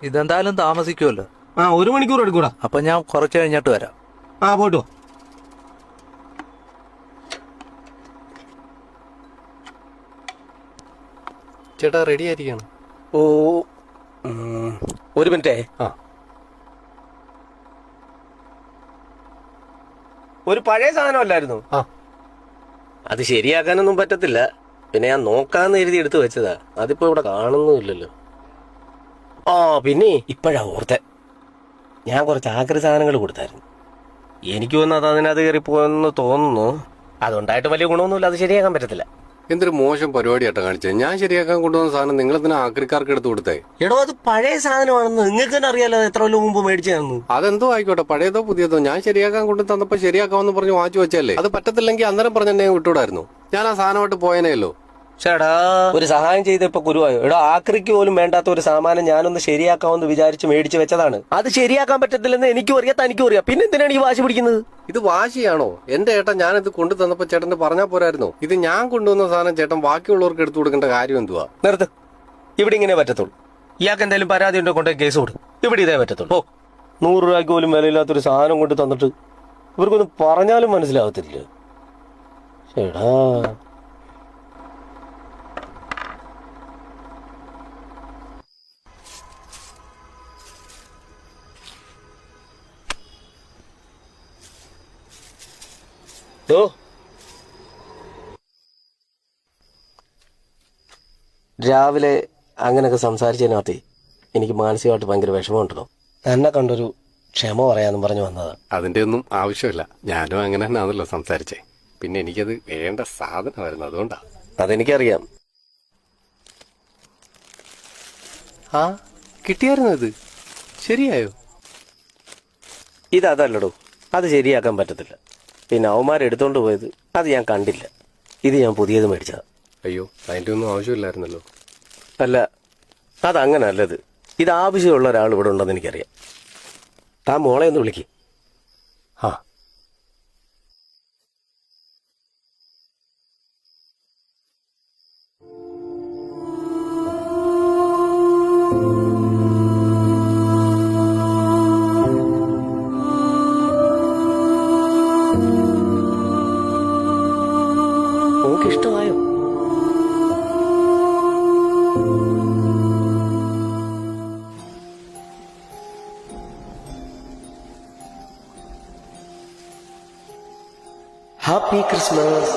ഇതെന്തായാലും താമസിക്കുമല്ലോ. ആ 1 മണിക്കൂർ എടുക്കൂടാ. അപ്പൊ ഞാൻ കുറച്ച് കഴിഞ്ഞിട്ട് വരാം. ആ പോയിട്ട് വാ. ചേട്ടാ റെഡി ആയിരിക്കണം. ഓ 1 മിനിറ്റേ. ആ ഒരു പഴയ സാധനമല്ലായിരുന്നു. ആ അത് ശരിയാക്കാനൊന്നും പറ്റത്തില്ല. പിന്നെ ഞാൻ നോക്കാന്ന് എഴുതി എടുത്തു വെച്ചതാ. അതിപ്പോ ഇവിടെ കാണുന്നുമില്ലല്ലോ. ആ പിന്നെ ഇപ്പോഴാ ഓർത്തെ, ഞാൻ കുറച്ച് ആക്രി സാധനങ്ങൾ കൊടുത്തായിരുന്നു. എനിക്ക് തോന്നുന്നത് അതിനകത്ത് കയറിപ്പോയെന്ന് തോന്നുന്നു. അതുണ്ടായിട്ട് വലിയ ഗുണമൊന്നുമില്ല. അത് ശരിയാക്കാൻ പറ്റത്തില്ല. എന്തൊരു മോശം പരിപാടിയാട്ടോ കാണിച്ചത്. ഞാൻ ശരിയാക്കാൻ കൊണ്ടുവന്ന സാധനം നിങ്ങൾ തന്നെ ആക്രിക്കാർക്ക് എടുത്ത് കൊടുത്തേ. എടോ അത് പഴയ സാധനമാണെന്ന് നിങ്ങൾക്ക് തന്നെ അറിയാലോ. എത്ര കൊല്ലം മുമ്പ് മേടിച്ചതെന്ന്. അതെന്തോ ആയിക്കോട്ടെ, പഴയതോ പുതിയതോ, ഞാൻ ശരിയാക്കാൻ കൊണ്ടു തന്നപ്പോ ശരിയാക്കാമെന്ന് പറഞ്ഞ് വാങ്ങിച്ചു വെച്ചല്ലേ. അത് പറ്റത്തില്ലെങ്കിൽ അന്നേരം പറഞ്ഞെന്നെ വിട്ടുകൂടായിരുന്നു. ഞാൻ ആ സാധനമായിട്ട് പോയനേയല്ലോ. ചേടാ ഒരു സഹായം ചെയ്തപ്പോ ഗുരുവായോ. എടോ ആക്രിക്ക് പോലും വേണ്ടാത്ത ഒരു സാമാനം ഞാനൊന്ന് ശരിയാക്കാമെന്ന് വിചാരിച്ച് മേടിച്ചു വെച്ചതാണ്. അത് ശരിയാക്കാൻ പറ്റത്തില്ലെന്ന് എനിക്കും അറിയാം, തനിക്കും അറിയാം. പിന്നെ എന്തിനാണ് ഈ വാശി പിടിക്കുന്നത്? ഇത് വാശിയാണോ? എന്റെ ചേട്ടൻ ഞാനിത് കൊണ്ടു തന്നപ്പോ ചേട്ടന് പറഞ്ഞാൽ പോരായിരുന്നു. ഇത് ഞാൻ കൊണ്ടുവന്ന സാധനം ചേട്ടൻ ബാക്കിയുള്ളവർക്ക് എടുത്തു കൊടുക്കേണ്ട കാര്യം എന്തുവാ? നിർത്ത്. ഇവിടെ ഇങ്ങനെ പറ്റത്തുള്ളൂ. ഇയാൾക്ക് എന്തായാലും പരാതി ഉണ്ടോ കൊണ്ടേ കേസ് കൊടുക്കും. ഇവിടെ ഇതേ പറ്റത്തുള്ളൂ. 100 രൂപയ്ക്ക് പോലും വിലയില്ലാത്തൊരു സാധനം കൊണ്ട് തന്നിട്ട് ഇവർക്കൊന്നും പറഞ്ഞാലും മനസ്സിലാവത്തില്ല. ചേടാ രാവിലെ അങ്ങനെയൊക്കെ സംസാരിച്ചതിനകത്ത് എനിക്ക് മാനസികമായിട്ട് ഭയങ്കര വിഷമമുണ്ടല്ലോ. എന്നെ കണ്ടൊരു ക്ഷമ പറയാന്നും പറഞ്ഞു വന്നതാ. അതിന്റെ ഒന്നും ആവശ്യമില്ല. ഞാനും അങ്ങനെ തന്നെ ആണല്ലോ സംസാരിച്ചേ. പിന്നെ എനിക്കത് വേണ്ട സാധനമായിരുന്നു, അതുകൊണ്ടാ. അതെനിക്കറിയാം. ആ കിട്ടിയായിരുന്നു. ഇത് ശരിയായോ? ഇതല്ലടോ, അത് ശരിയാക്കാൻ പറ്റത്തില്ല. പിന്നെ അവന്മാരെടുത്തോണ്ട് പോയത് അത് ഞാൻ കണ്ടില്ല. ഇത് ഞാൻ പുതിയത് മേടിച്ചതാ. അയ്യോ, അതിന്റെ ഒന്നും ആവശ്യമില്ലായിരുന്നല്ലോ. അല്ല, അതങ്ങനെ അല്ലത്. ഇത് ആവശ്യമുള്ള ഒരാൾ ഇവിടെ ഉണ്ടെന്ന് എനിക്കറിയാം. താൻ മോളെ ഒന്ന് വിളിക്ക്. ആ ഇഷ്ടമായോ? Happy Christmas.